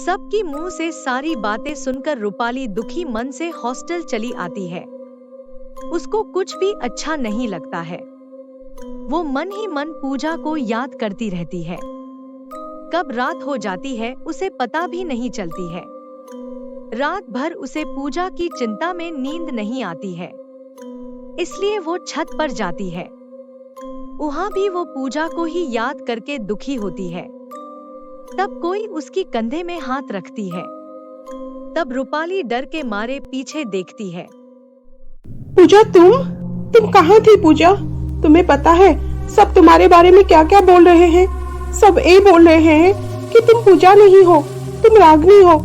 सबकी मुंह से सारी बातें सुनकर रूपाली दुखी मन से हॉस्टल चली आती है। उसको कुछ भी अच्छा नहीं लगता है। वो मन ही मन पूजा को याद करती रहती है। कब रात हो जाती है उसे पता भी नहीं चलती है। रात भर उसे पूजा की चिंता में नींद नहीं आती है, इसलिए वो छत पर जाती है। वहाँ भी वो पूजा को ही याद करके दुखी होती है। तब कोई उसकी कंधे में हाथ रखती है। तब रूपाली डर के मारे पीछे देखती है। पूजा, तुम कहाँ थी पूजा? तुम्हें पता है सब तुम्हारे बारे में क्या क्या बोल रहे हैं? सब ये बोल रहे हैं कि तुम पूजा नहीं हो, तुम रागनी हो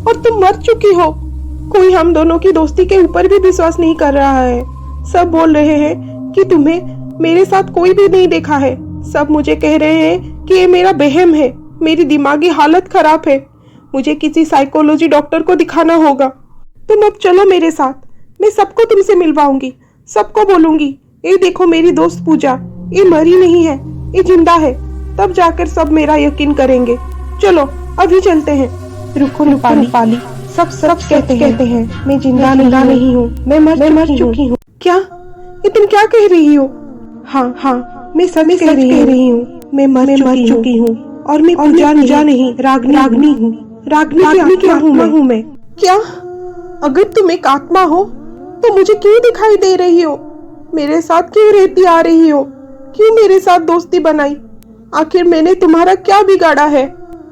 और तुम मर चुकी हो। कोई हम दोनों की दोस्ती के ऊपर भी विश्वास नहीं कर रहा है। सब बोल रहे हैं कि तुम्हें मेरे साथ कोई भी नहीं देखा है। सब मुझे कह रहे हैं कि ये मेरा वहम है, मेरी दिमागी हालत खराब है, मुझे किसी साइकोलॉजी डॉक्टर को दिखाना होगा। तुम अब चलो मेरे साथ, मैं सबको तुमसे मिलवाऊंगी, सबको बोलूंगी ये देखो मेरी दोस्त पूजा, ये मरी नहीं है, ये जिंदा है। तब जाकर सब मेरा यकीन करेंगे। चलो अभी चलते हैं। रुको रूपाली, सब कहते हैं मैं जिंदा नहीं हूँ, मैं मर चुकी हूँ। क्या ये तुम क्या कह रही हो? हाँ, मैं सच कह रही हूँ, मैं मर चुकी हूँ और मैं पूजा नहीं रागनी हूँ। रागनी की आत्मा हूँ मैं। क्या? अगर तुम एक आत्मा हो तो मुझे क्यों दिखाई दे रही हो? मेरे साथ क्यों रहती आ रही हो? क्यों मेरे साथ दोस्ती बनाई? आखिर मैंने तुम्हारा क्या बिगाड़ा है?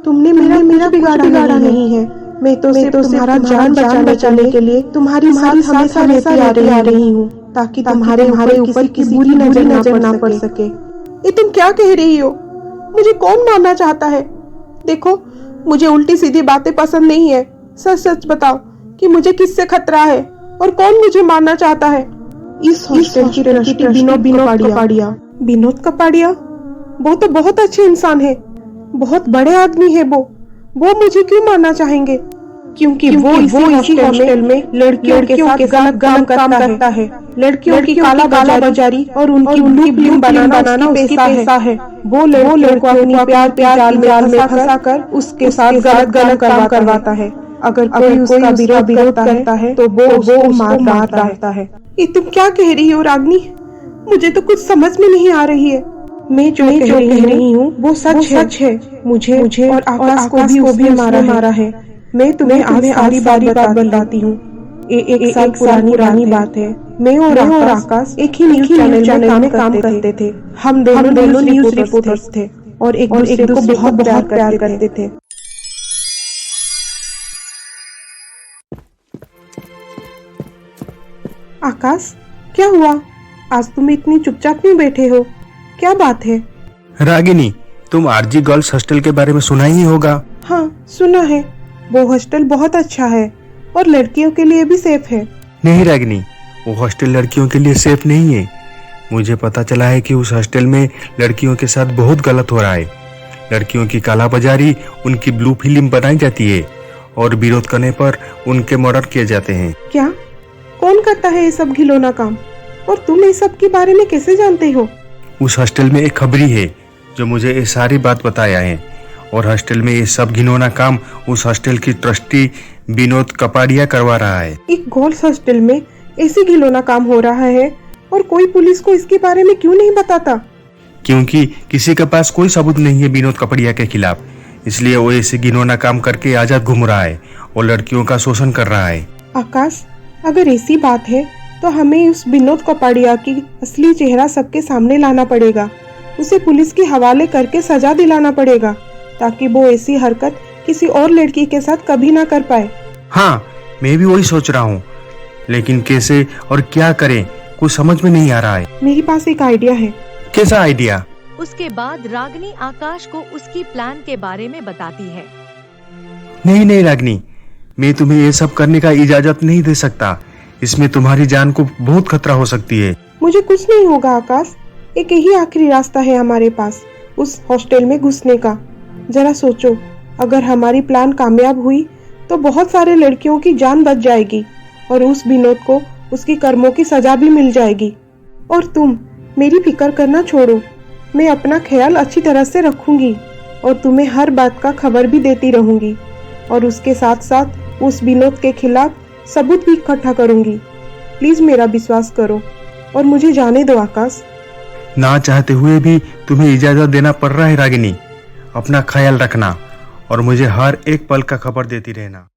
तुमने मेरा बिगाड़ा नहीं है। मैं तो सिर्फ तुम्हारा जान बचाने के लिए तुम्हारी साथ हमेशा रहती आ रही हूँ, ताकि तुम्हारे ऊपर किसी बुरी नजर ना पड़ सके। ये तुम क्या कह रही हो? मुझे कौन मारना चाहता है? देखो, मुझे उल्टी सीधी बातें पसंद नहीं है। सच बताओ कि मुझे किससे खतरा है और कौन मुझे मारना चाहता है? इस हॉस्टल की ट्रस्टी विनोद कपाड़िया। वो तो बहुत अच्छे इंसान है, बहुत बड़े आदमी है। वो मुझे क्यों मारना चाहेंगे? क्योंकि वो इसी हॉस्टल में लड़कियों के साथ गलत काम करता है। लड़कियों की काला बाजारी और उनकी ब्लू बनाना उसकी पैसा है। वो लड़कियों को अपनी प्यार जाल में फंसाकर उसके साथ गलत काम करवाता है। अगर कोई उसका विरोध करता है तो वो मार डालता है। ये तुम क्या कह रही हो रागनी? मुझे तो कुछ समझ में नहीं आ रही है। मैं जो कह रही हूँ वो सच है। मुझे और आकाश को भी मारा है। मैं तुम्हें सारी बात बताती हूँ। एक साल पुरानी बात है। मैं और आकाश एक ही न्यूज़ चैनल में काम करते थे। हम दोनों न्यूज़ रिपोर्टर्स थे और एक दूसरे को बहुत प्यार करते थे। आकाश, क्या हुआ? आज तुम इतनी चुपचाप क्यों बैठे हो? क्या बात है? रागिनी, तुम आरजी गर्ल्स हॉस्टल के बारे में सुना ही होगा। हाँ, सुना है। वो हॉस्टल बहुत अच्छा है और लड़कियों के लिए भी सेफ है। नहीं रागिनी, वो हॉस्टल लड़कियों के लिए सेफ नहीं है। मुझे पता चला है कि उस हॉस्टल में लड़कियों के साथ बहुत गलत हो रहा है। लड़कियों की काला बाजारी, उनकी ब्लू फिल्म बनाई जाती है और विरोध करने पर उनके मर्डर किए जाते हैं। क्या? कौन करता है ये सब घिनौना काम? और तुम इस सब के बारे में कैसे जानते हो? उस हॉस्टल में एक खबरी है जो मुझे ये सारी बात बताया है, और हॉस्टल में ये सब घिनौना काम उस हॉस्टल की ट्रस्टी विनोद कपाड़िया करवा रहा है। एक गर्ल्स हॉस्टल में ऐसी घिनौना काम हो रहा है और कोई पुलिस को इसके बारे में क्यों नहीं बताता? क्योंकि किसी के पास कोई सबूत नहीं है विनोद कपाड़िया के खिलाफ, इसलिए वो ऐसे घिनौना काम करके आजाद घूम रहा है और लड़कियों का शोषण कर रहा है। आकाश, अगर ऐसी बात है तो हमें उस विनोद कपाड़िया की असली चेहरा सबके सामने लाना पड़ेगा। उसे पुलिस के हवाले करके सजा दिलाना पड़ेगा, ताकि वो ऐसी हरकत किसी और लड़की के साथ कभी ना कर पाए। हाँ, मैं भी वही सोच रहा हूँ, लेकिन कैसे और क्या करें कुछ समझ में नहीं आ रहा है। मेरे पास एक आइडिया है। कैसा आइडिया? उसके बाद रागिनी आकाश को उसकी प्लान के बारे में बताती है। नहीं रागिनी, मैं तुम्हें ये सब करने का इजाजत नहीं दे सकता। इसमें तुम्हारी जान को बहुत खतरा हो सकती है। मुझे कुछ नहीं होगा आकाश। एक ही आखिरी रास्ता है हमारे पास उस हॉस्टल में घुसने का। जरा सोचो, अगर हमारी प्लान कामयाब हुई तो बहुत सारे लड़कियों की जान बच जाएगी और उस विनोद को उसकी कर्मों की सजा भी मिल जाएगी। और तुम मेरी फिक्र करना छोड़ो, मैं अपना ख्याल अच्छी तरह से रखूंगी और तुम्हें हर बात का खबर भी देती रहूंगी। और उसके साथ साथ उस विनोद के खिलाफ सबूत भी इकट्ठा करूंगी। प्लीज मेरा विश्वास करो और मुझे जाने दो आकाश। ना चाहते हुए भी तुम्हें इजाजत देना पड़ रहा है रागिनी। अपना ख्याल रखना और मुझे हर एक पल का खबर देती रहना।